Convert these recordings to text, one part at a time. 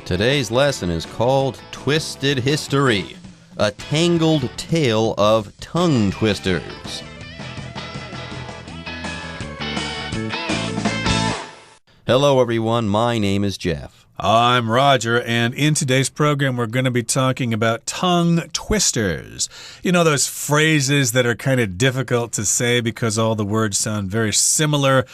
Today's lesson is called Twisted History, a tangled tale of tongue twisters. Hello everyone, my name is Jeff. I'm Roger, and in today's program, we're going to be talking about tongue twisters. You know, those phrases that are kind of difficult to say because all the words sound very similar.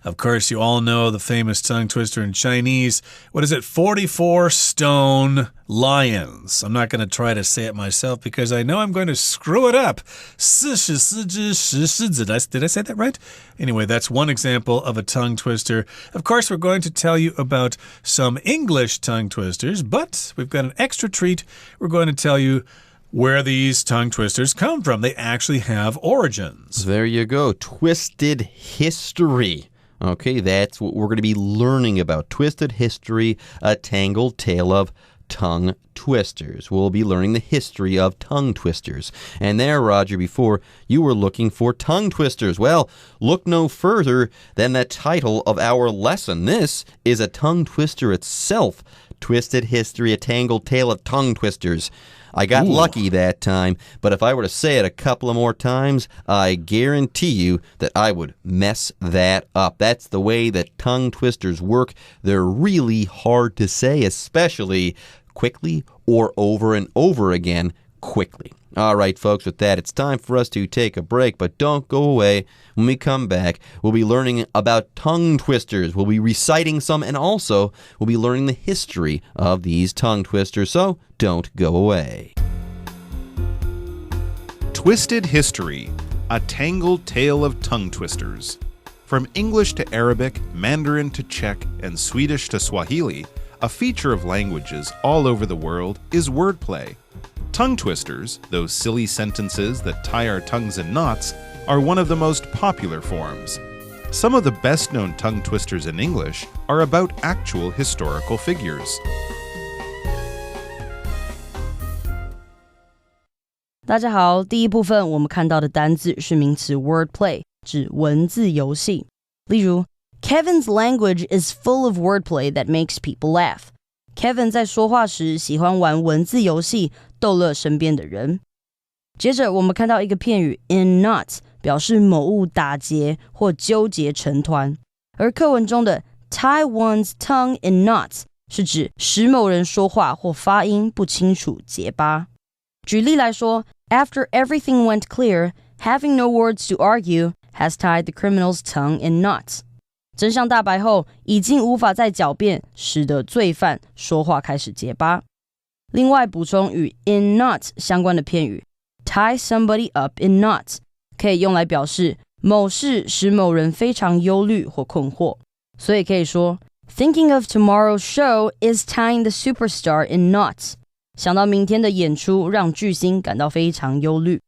Of course, you all know the famous tongue twister in Chinese. What is it? 44 stone lions. I'm not going to try to say it myself because I know I'm going to screw it up. 44只石狮子. Did I say that right? Anyway, that's one example of a tongue twister. Of course, we're going to tell you about some English tongue twisters, but we've got an extra treat. We're going to tell you where these tongue twisters come from. They actually have origins. There you go. Twisted history. Okay, that's what we're going to be learning about. Twisted history, a tangled tale of tongue twisters. We'll be learning the history of tongue twisters. And there, Roger, before you were looking for tongue twisters. Well, look no further than the title of our lesson. This is a tongue twister itself. Twisted history, a tangled tale of tongue twisters. I got lucky that time, but if I were to say it a couple of more times, I guarantee you that I would mess that up. That's the way that tongue twisters work. They're really hard to say, especially quickly or over and over again quickly. All right, folks, with that, it's time for us to take a break, but don't go away. When we come back, we'll be learning about tongue twisters. We'll be reciting some, and also we'll be learning the history of these tongue twisters, so don't go away. Twisted History, a tangled tale of tongue twisters. From English to Arabic, Mandarin to Czech, and Swedish to Swahili, a feature of languages all over the world is wordplay. Tongue twisters, those silly sentences that tie our tongues in knots, are one of the most popular forms. Some of the best-known tongue twisters in English are about actual historical figures. 大家好，第一部分我们看到的单字是名词 wordplay， 指文字游戏。例如 Kevin's language is full of wordplay that makes people laugh. Kevin 在说话时喜欢玩文字游戏，逗乐身边的人。接着我们看到一个片语 in knots， 表示某物打结或纠结成团。而课文中的 tie one's tongue in knots 是指使某人说话或发音不清楚结巴。举例来说 After everything went clear, having no words to argue has tied the criminal's tongue in knots. 真相大白后，已经无法再狡辩，使得罪犯说话开始结巴。另外补充与 in knots 相关的片语 tie somebody up in knots 可以用来表示某事使某人非常忧虑或困惑，所以可以说 Thinking of tomorrow's show is tying the superstar in knots. 想到明天的演出让巨星感到非常忧虑。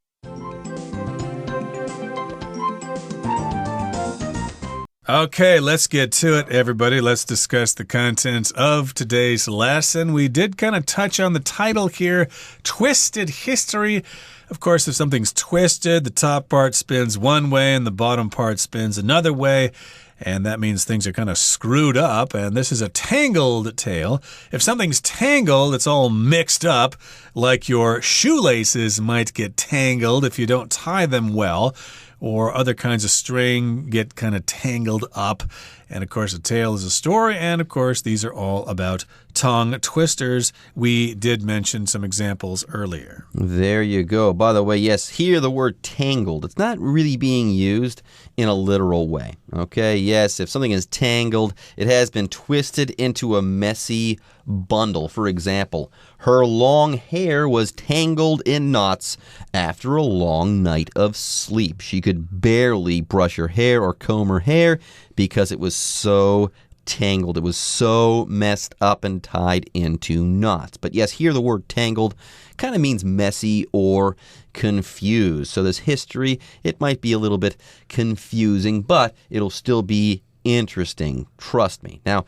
Okay, let's get to it, everybody. Let's discuss the contents of today's lesson. We did kind of touch on the title here, Twisted History. Of course, if something's twisted, the top part spins one way and the bottom part spins another way. And that means things are kind of screwed up, and this is a tangled tale. If something's tangled, it's all mixed up, like your shoelaces might get tangled if you don't tie them well, or other kinds of string get kind of tangled up. And of course, a tale is a story, and of course, these are all about tongue twisters. We did mention some examples earlier. There you go. By the way, yes, here the word tangled, it's not really being used in a literal way. Okay, yes, if something is tangled, it has been twisted into a messy bundle. For example, her long hair was tangled in knots after a long night of sleep. She could barely brush her hair or comb her hair because it was so tangled. It was so messed up and tied into knots. But yes, here the word tangled kind of means messy or confused. So this history, it might be a little bit confusing, but it'll still be interesting. Trust me. Now,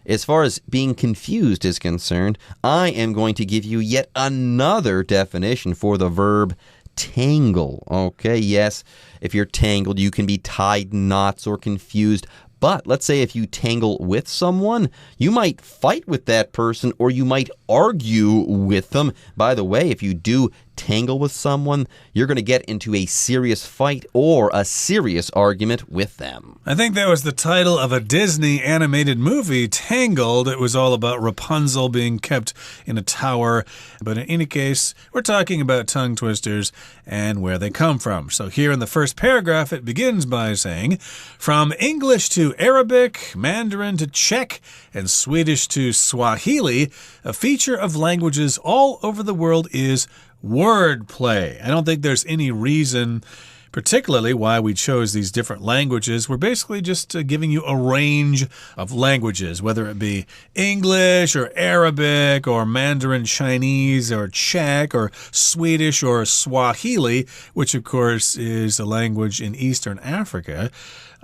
as far as being confused is concerned, I am going to give you yet another definition for the verb tangle. Okay, yes, if you're tangled, you can be tied in knots or confused, But let's say if you tangle with someone, you might fight with that person or you might argue with them. By the way, if you do tangle with someone, you're going to get into a serious fight or a serious argument with them. I think that was the title of a Disney animated movie, Tangled. It was all about Rapunzel being kept in a tower. But in any case, we're talking about tongue twisters and where they come from. So here in the first paragraph, it begins by saying, from English to Arabic, Mandarin to Czech, and Swedish to Swahili, a feature of languages all over the world is wordplay. I don't think there's any reason particularly why we chose these different languages. We're basically just giving you a range of languages, whether it be English or Arabic or Mandarin Chinese or Czech or Swedish or Swahili, which of course is a language in Eastern Africa.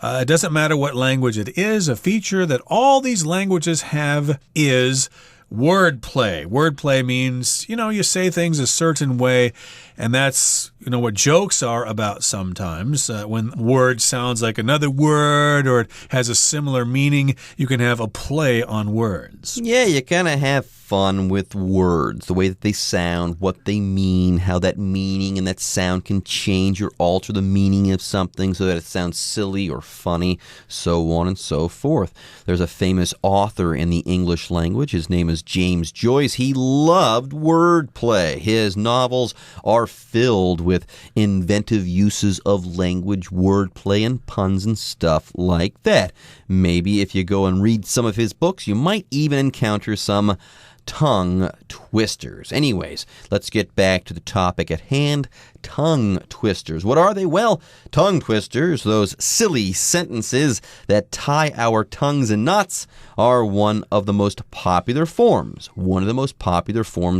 It doesn't matter what language it is. A feature that all these languages have is wordplay. Wordplay means, you say things a certain way, and that's, what jokes are about sometimes. When word sounds like another word or it has a similar meaning, you can have a play on words. Yeah, you kind of have fun with words, the way that they sound, what they mean, how that meaning and that sound can change or alter the meaning of something so that it sounds silly or funny, so on and so forth. There's a famous author in the English language. His name is James Joyce. He loved wordplay. His novels are filled with inventive uses of language, wordplay, and puns and stuff like that. Maybe if you go and read some of his books, you might even encounter some tongue twisters. Anyways, let's get back to the topic at hand. Tongue twisters. What are they? Well, tongue twisters, those silly sentences that tie our tongues in knots, are one of the most popular forms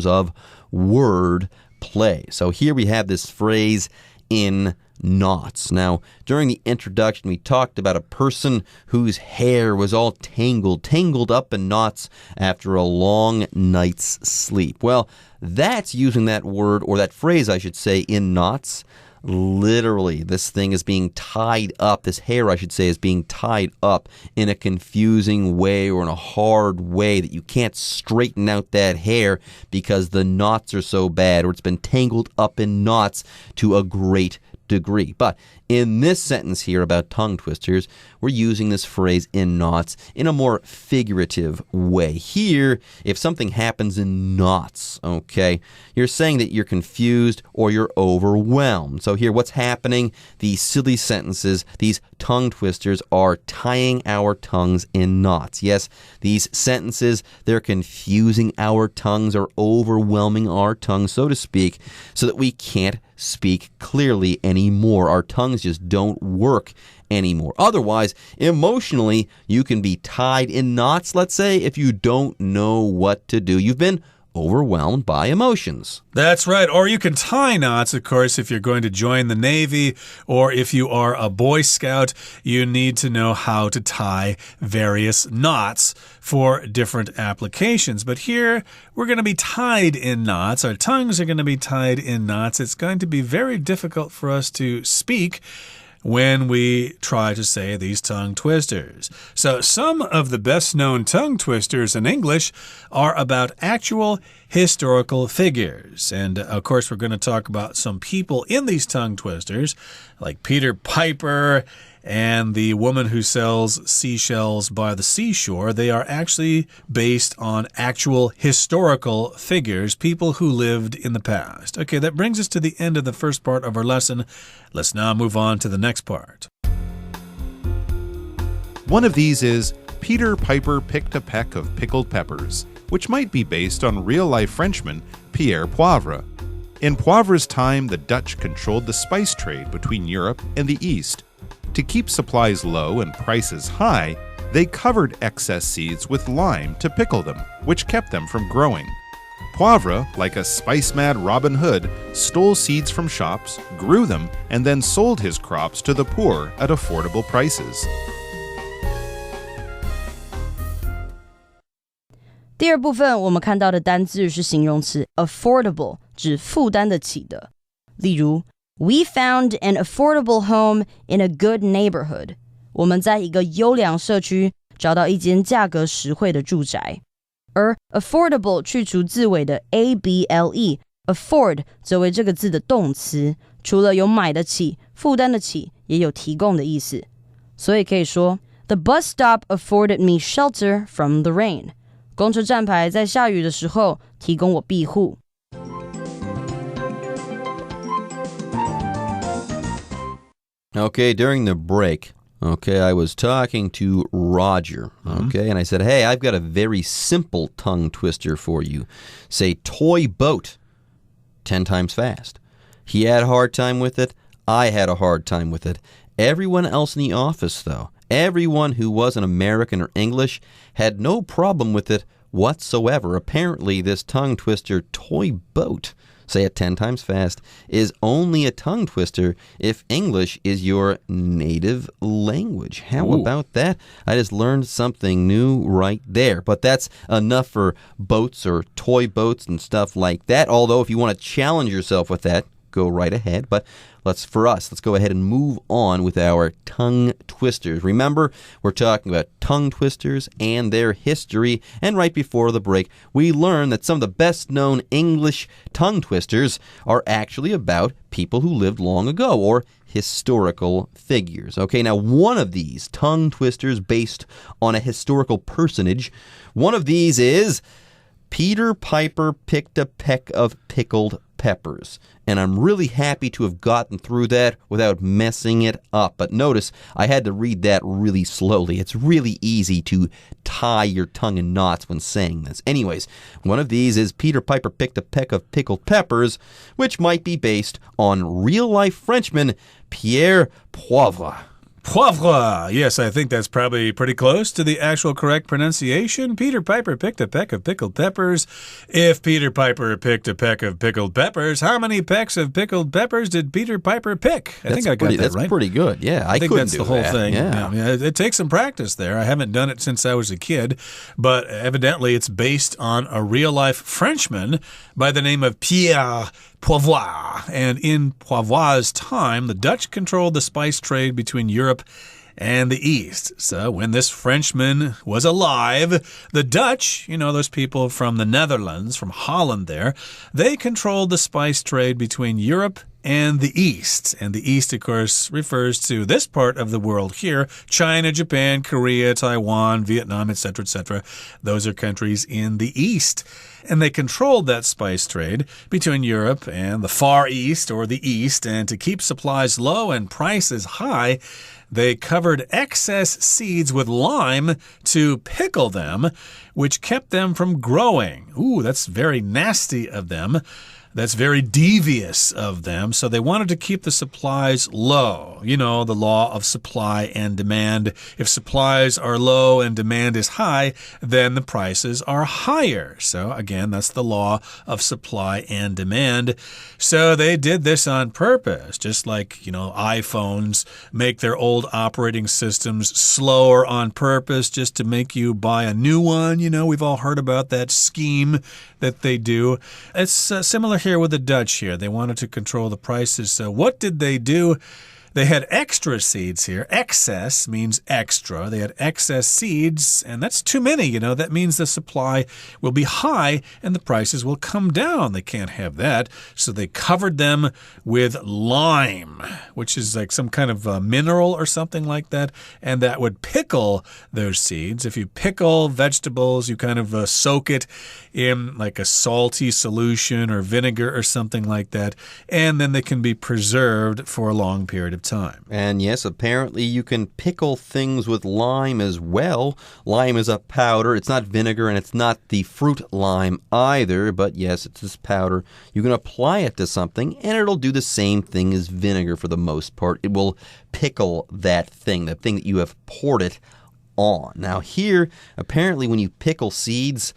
of word play. So here we have this phrase, in knots. Now, during the introduction, we talked about a person whose hair was all tangled up in knots after a long night's sleep. Well, that's using that word, or that phrase, I should say, in knots. Literally, this thing is being tied up. This hair, I should say, is being tied up in a confusing way or in a hard way that you can't straighten out that hair because the knots are so bad, or it's been tangled up in knots to a great degree. But in this sentence here about tongue twisters, we're using this phrase in knots in a more figurative way. Here, if something happens in knots, okay, you're saying that you're confused or you're overwhelmed. So here, what's happening? These silly sentences, these tongue twisters are tying our tongues in knots. Yes, these sentences, they're confusing our tongues or overwhelming our tongues, so to speak, so that we can't speak clearly anymore. Our tongues just don't work anymore. Otherwise, emotionally, you can be tied in knots, let's say, if you don't know what to do. You've been overwhelmed by emotions. That's right. Or you can tie knots, of course, if you're going to join the Navy, or if you are a Boy Scout, you need to know how to tie various knots for different applications. But here, we're going to be tied in knots. Our tongues are going to be tied in knots. It's going to be very difficult for us to speak when we try to say these tongue twisters. So some of the best-known tongue twisters in English are about actual historical figures. And, of course, we're going to talk about some people in these tongue twisters, like Peter Piper and the woman who sells seashells by the seashore. They are actually based on actual historical figures, people who lived in the past. Okay, that brings us to the end of the first part of our lesson. Let's now move on to the next part. One of these is Peter Piper picked a peck of pickled peppers, which might be based on real-life Frenchman Pierre Poivre. In Poivre's time, the Dutch controlled the spice trade between Europe and the East. To keep supplies low and prices high, they covered excess seeds with lime to pickle them, which kept them from growing. Poivre, like a spice-mad Robin Hood, stole seeds from shops, grew them, and then sold his crops to the poor at affordable prices. 第二部分我们看到的单字是形容词 affordable， 指负担得起的。例如 We found an affordable home in a good neighborhood. 我们在一个优良社区找到一间价格实惠的住宅。而 affordable 去除字尾的 able，afford 则为这个字的动词，除了有买得起、负担得起，也有提供的意思。所以可以说 The bus stop afforded me shelter from the rain. 公车站牌在下雨的时候提供我庇护。Okay, during the break, I was talking to Roger, and I said, hey, I've got a very simple tongue twister for you. Say toy boat 10 times fast. He had a hard time with it. I had a hard time with it. Everyone else in the office, though, everyone who wasn't American or English, had no problem with it whatsoever. Apparently, this tongue twister, toy boat, say it 10 times fast, is only a tongue twister if English is your native language. How about that? I just learned something new right there. But that's enough for boats or toy boats and stuff like that. Although if you want to challenge yourself with that, go right ahead. But let's go ahead and move on with our tongue twisters. Remember, we're talking about tongue twisters and their history. And right before the break, we learned that some of the best known English tongue twisters are actually about people who lived long ago or historical figures. Okay, now one of these tongue twisters based on a historical personage, one of these is Peter Piper picked a peck of pickled peppers. And I'm really happy to have gotten through that without messing it up. But notice, I had to read that really slowly. It's really easy to tie your tongue in knots when saying this. Anyways, one of these is Peter Piper picked a peck of pickled peppers, which might be based on real-life Frenchman Pierre Poivre. Poivre. Yes, I think that's probably pretty close to the actual correct pronunciation. Peter Piper picked a peck of pickled peppers. If Peter Piper picked a peck of pickled peppers, how many pecks of pickled peppers did Peter Piper pick? I think I got that right. That's pretty good. Yeah, I think couldn't that's do the whole that. thing. Yeah. It takes some practice there. I haven't done it since I was a kid, but evidently it's based on a real-life Frenchman by the name of Pierre Poivre. And in Poivre's time, the Dutch controlled the spice trade between Europe and the East. So when this Frenchman was alive, the Dutch, those people from the Netherlands, from Holland there, they controlled the spice trade between Europe and the East. And the East, of course, refers to this part of the world here, China, Japan, Korea, Taiwan, Vietnam, etc., etc. Those are countries in the East. And they controlled that spice trade between Europe and the Far East or the East. And to keep supplies low and prices high, they covered excess seeds with lime to pickle them, which kept them from growing. Ooh, that's very nasty of them. That's very devious of them. So they wanted to keep the supplies low. The law of supply and demand. If supplies are low and demand is high, then the prices are higher. So again, that's the law of supply and demand. So they did this on purpose, just like, iPhones make their old operating systems slower on purpose just to make you buy a new one. We've all heard about that scheme that they do. It's similar here with the Dutch here. They wanted to control the prices. So what did they do? They had extra seeds here. Excess means extra. They had excess seeds, and that's too many, That means the supply will be high and the prices will come down. They can't have that. So they covered them with lime, which is like some kind of mineral or something like that, and that would pickle those seeds. If you pickle vegetables, you kind of soak it in like a salty solution or vinegar or something like that, and then they can be preserved for a long period of time. And yes, apparently you can pickle things with lime as well. Lime is a powder. It's not vinegar and it's not the fruit lime either, but yes, it's this powder. You can apply it to something and it'll do the same thing as vinegar for the most part. It will pickle that thing, the thing that you have poured it on. Now here, apparently when you pickle seeds,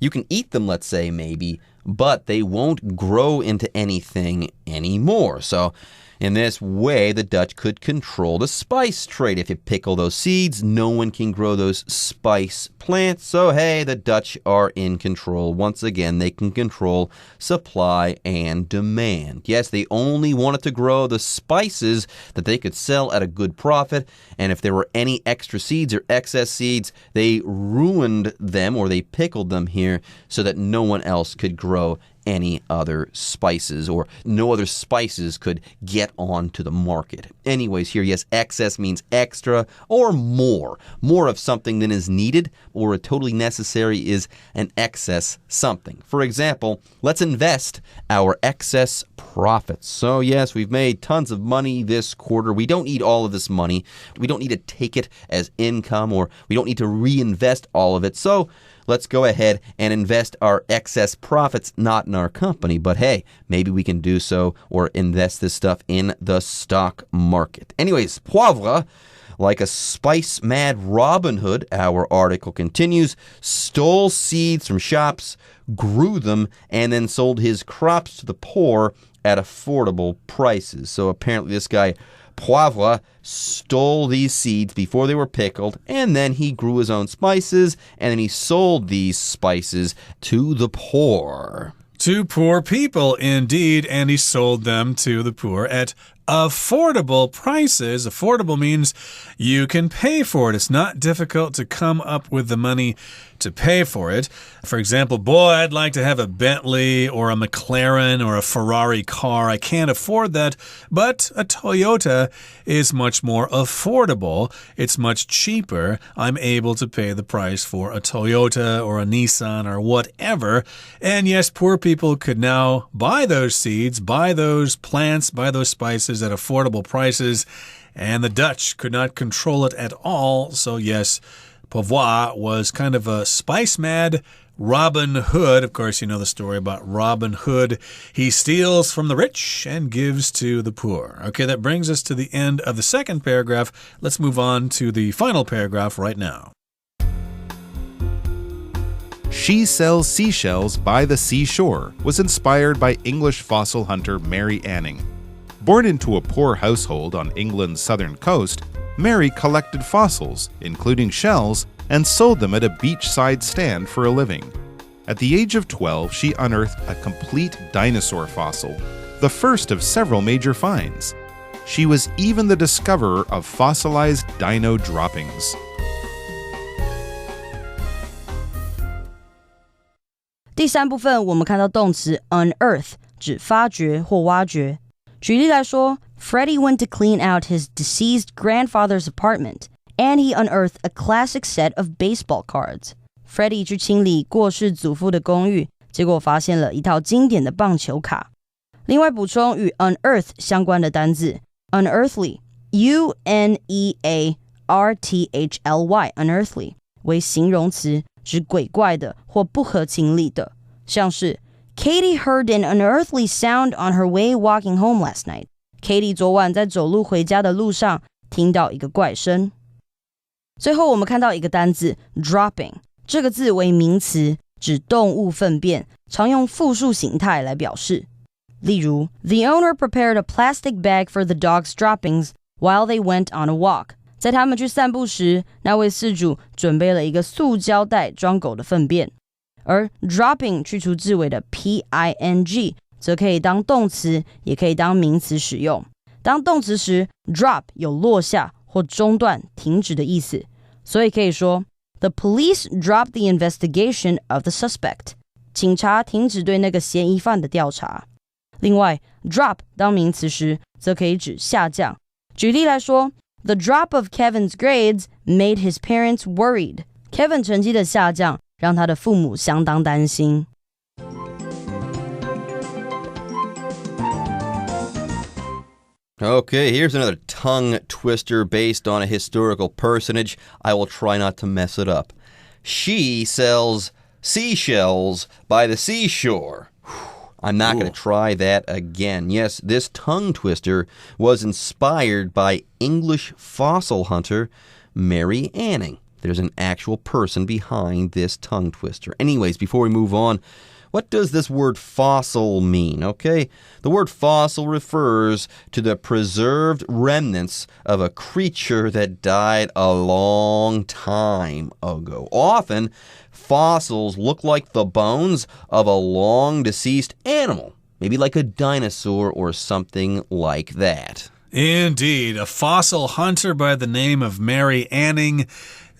you can eat them, let's say, maybe, but they won't grow into anything anymore. So in this way, the Dutch could control the spice trade. If you pickle those seeds, no one can grow those spice plants. So, hey, the Dutch are in control. Once again, they can control supply and demand. Yes, they only wanted to grow the spices that they could sell at a good profit. And if there were any extra seeds or excess seeds, they ruined them, or they pickled them here so that no one else could grow any other spices, or no other spices could get onto the market. Anyways, here, yes, excess means extra or more. More of something than is needed or totally necessary is an excess something. For example, let's invest our excess profits. So yes, we've made tons of money this quarter. We don't need all of this money. We don't need to take it as income, or we don't need to reinvest all of it. So let's go ahead and invest our excess profits, not in our company, but hey, maybe we can do so or invest this stuff in the stock market. Anyways, poivre, like a spice-mad Robin Hood, our article continues, stole seeds from shops, grew them, and then sold his crops to the poor at affordable prices. So apparently this guy Poivre stole these seeds before they were pickled, and then he grew his own spices, and then he sold these spices to the poor. To poor people, indeed, and he sold them to the poor at affordable prices. Affordable means you can pay for it. It's not difficult to come up with the money to pay for it. For example, boy, I'd like to have a Bentley or a McLaren or a Ferrari car. I can't afford that, but a Toyota is much more affordable. It's much cheaper. I'm able to pay the price for a Toyota or a Nissan or whatever. And yes, poor people could now buy those seeds, buy those plants, buy those spices at affordable prices, and the Dutch could not control it at all. So yes, Poivre was kind of a spice-mad Robin Hood. Of course, you know the story about Robin Hood. He steals from the rich and gives to the poor. Okay, that brings us to the end of the second paragraph. Let's move on to the final paragraph right now. She Sells Seashells by the Seashore was inspired by English fossil hunter Mary Anning. Born into a poor household on England's southern coast, Mary collected fossils, including shells, and sold them at a beachside stand for a living. At the age of 12, she unearthed a complete dinosaur fossil, the first of several major finds. She was even the discoverer of fossilized dino droppings. 第三部分我们看到动词 unearth 指发掘或挖掘。举例来说 Freddie went to clean out his deceased grandfather's apartment, and he unearthed a classic set of baseball cards. Freddie 去清理过世祖父的公寓，结果发现了一套经典的棒球卡。另外补充与 unearth 相关的单字 unearthly, U-N-E-A-R-T-H-L-Y, unearthly 为形容词，指鬼怪的或不合情理的，像是 Katie heard an unearthly sound on her way walking home last night. Katie 昨晚在走路回家的路上听到一个怪声。最后我们看到一个单字 dropping， 这个字为名词，指动物粪便，常用复数形态来表示。例如 The owner prepared a plastic bag for the dog's droppings while they went on a walk. 在他们去散步时，那位饲主准备了一个塑胶袋装狗的粪便。而 dropping 去除字尾的 P-I-N-G 则可以当动词，也可以当名词使用。当动词时 drop 有落下或中断、停止的意思，所以可以说 The police dropped the investigation of the suspect. 警察停止对那个嫌疑犯的调查。另外 drop 当名词时则可以指下降。举例来说 The drop of Kevin's grades made his parents worried. Kevin 成绩的下降让他的父母相当担心。Okay, here's another tongue twister based on a historical personage. I will try not to mess it up. She sells seashells by the seashore. I'm not going to try that again. Yes, this tongue twister was inspired by English fossil hunter Mary Anning. There's an actual person behind this tongue twister. Anyways, before we move on, what does this word fossil mean? Okay, the word fossil refers to the preserved remnants of a creature that died a long time ago. Often, fossils look like the bones of a long deceased animal, maybe like a dinosaur or something like that. Indeed, a fossil hunter by the name of Mary Anning.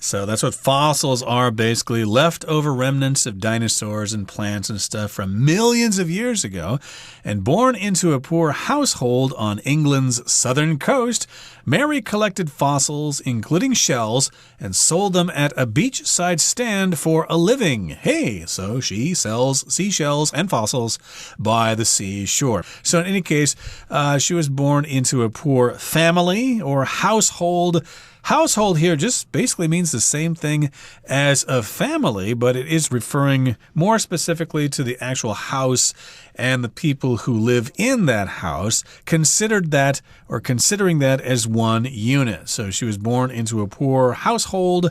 So that's what fossils are, basically leftover remnants of dinosaurs and plants and stuff from millions of years ago. And born into a poor household on England's southern coast, Mary collected fossils, including shells, and sold them at a beachside stand for a living. Hey, so she sells seashells and fossils by the seashore. So in any case, she was born into a poor family or household. Household here just basically means the same thing as a family, but it is referring more specifically to the actual house and the people who live in that house, considering that as one unit. So she was born into a poor household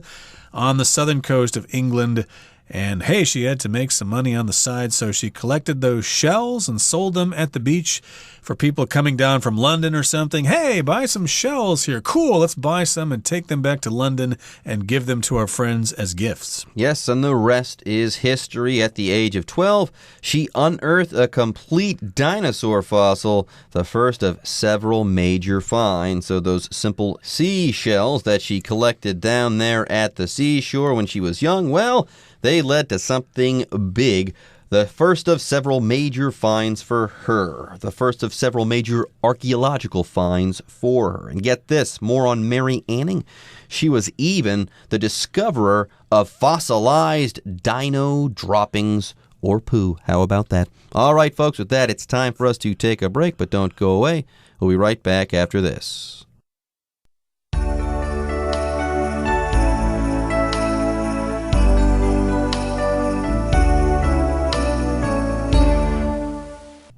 on the southern coast of England. And hey, she had to make some money on the side, so she collected those shells and sold them at the beach for people coming down from London or something. Hey, buy some shells here. Cool, let's buy some and take them back to London and give them to our friends as gifts. Yes, and the rest is history. At the age of 12, she unearthed a complete dinosaur fossil, the first of several major finds. So those simple seashells that she collected down there at the seashore when she was young, well, they led to something big, the first of several major finds for her, the first of several major archaeological finds for her. And get this, more on Mary Anning. She was even the discoverer of fossilized dino droppings or poo. How about that? All right, folks, with that, it's time for us to take a break, but don't go away. We'll be right back after this.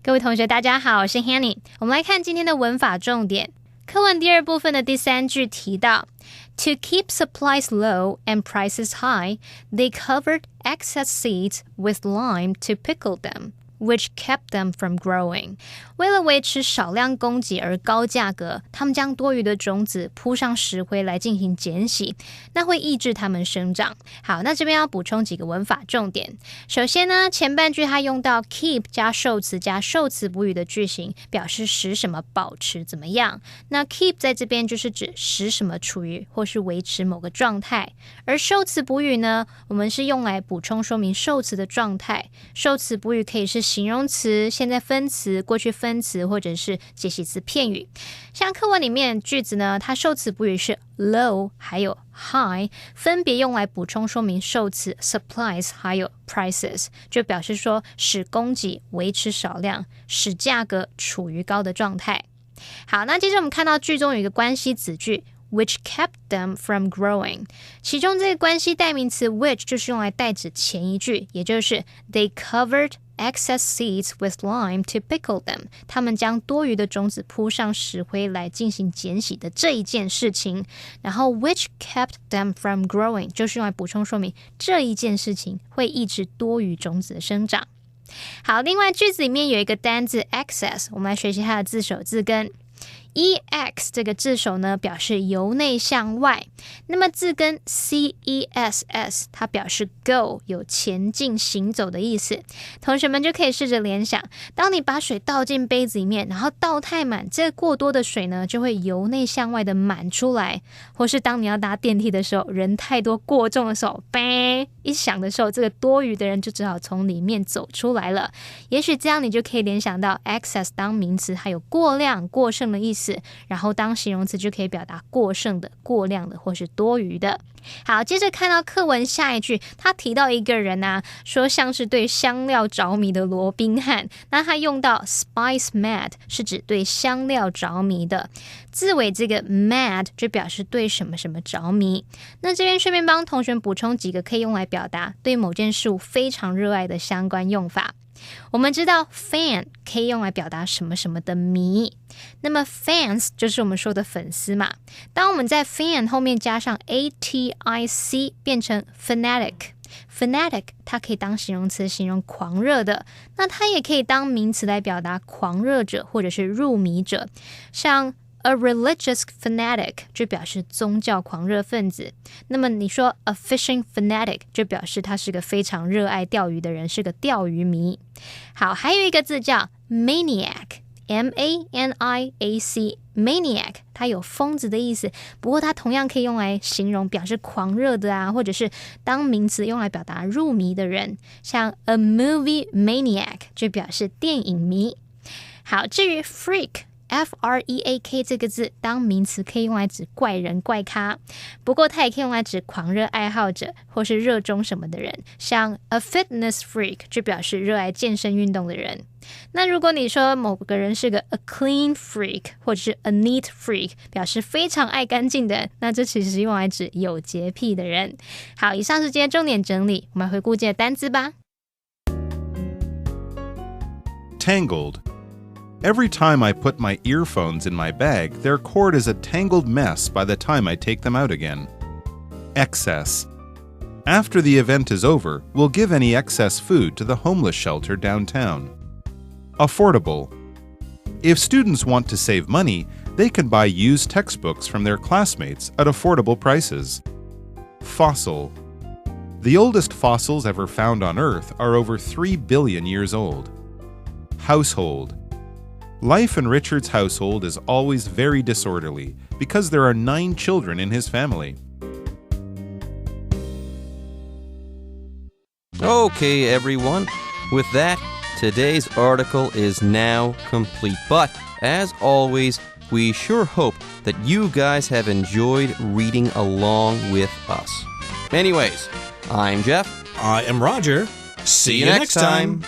各位同学大家好，我是 Hanny。 我们来看今天的文法重点。课文第二部分的第三句提到 To keep supplies low and prices high, they covered excess seeds with lime to pickle them, which kept them from growing. 为了维持少量供给而高价格，他们将多余的种子铺上石灰来进行碱洗，那会抑制它们生长。好，那这边要补充几个文法重点。首先呢，前半句它用到 keep 加受词加受词补语的句型，表示使什么保持怎么样。那 keep 在这边就是指使什么处于或是维持某个状态，而受词补语呢，我们是用来补充说明受词的状态。受词补语可以是形容词、现在分词、过去分词，或者是介系词片语。像课文里面句子呢，它受词补语是 low 还有 high， 分别用来补充说明受词 supplies 还有 prices， 就表示说使供给维持少量，使价格处于高的状态。好，那接着我们看到句中有一个关系子句which kept them from growing， 其中这个关系代名词 which 就是用来代指前一句，也就是 they covered excess seeds with lime to pickle them， 他们将多余的种子铺上石灰来进行碱洗的这一件事情。然后 which kept them from growing 就是用来补充说明这一件事情会抑制多余种子的生长。好，另外句子里面有一个单字 excess， 我们来学习它的字首字根。EX 这个字首呢，表示由内向外，那么字根 CESS 它表示 go， 有前进行走的意思。同学们就可以试着联想，当你把水倒进杯子里面，然后倒太满，这过多的水呢就会由内向外的满出来。或是当你要搭电梯的时候，人太多过重的时候，嘭一响的时候，这个多余的人就只好从里面走出来了。也许这样你就可以联想到 excess 当名词还有过量过剩的意思，然后当形容词就可以表达过剩的、过量的或是多余的。好，接着看到课文下一句，他提到一个人啊，说像是对香料着迷的罗宾汉，那他用到 spice mad 是指对香料着迷的，字尾这个 mad 就表示对什么什么着迷。那这边顺便帮同学补充几个可以用来表达对某件事物非常热爱的相关用法。我们知道 fan 可以用来表达什么什么的迷，那么 fans 就是我们说的粉丝嘛。当我们在 fan 后面加上 atic 变成 fanatic， Fanatic 它可以当形容词形容狂热的，那它也可以当名词来表达狂热者或者是入迷者，像A religious fanatic 就表示宗教狂热分子，那么你说 a fishing fanatic 就表示他是个非常热爱钓鱼的人，是个钓鱼迷。好，还有一个字叫 maniac M-A-N-I-A-C maniac 它有疯子的意思，不过它同样可以用来形容表示狂热的啊，或者是当名词用来表达入迷的人，像 a movie maniac 就表示电影迷。好，至于 freak F-R-E-A-K 这个字当名词可以用来指怪人怪咖，不过它也可以用来指狂热爱好者或是热衷什么的人，像 a fitness freak 就表示热爱健身运动的人。那如果你说某个人是个 a clean freak 或者是 a neat freak 表示非常爱干净的，那这其实用来指有洁癖的人。好，以上是今天重点整理，我们来回顾今天的单字吧。 Tangled.Every time I put my earphones in my bag, their cord is a tangled mess by the time I take them out again. Excess. After the event is over, we'll give any excess food to the homeless shelter downtown. Affordable. If students want to save money, they can buy used textbooks from their classmates at affordable prices. Fossil. The oldest fossils ever found on Earth are over 3 billion years old. Household.Life in Richard's household is always very disorderly because there are 9 children in his family. Okay, everyone. With that, today's article is now complete. But, as always, we sure hope that you guys have enjoyed reading along with us. Anyways, I'm Jeff. I am Roger. See you next time.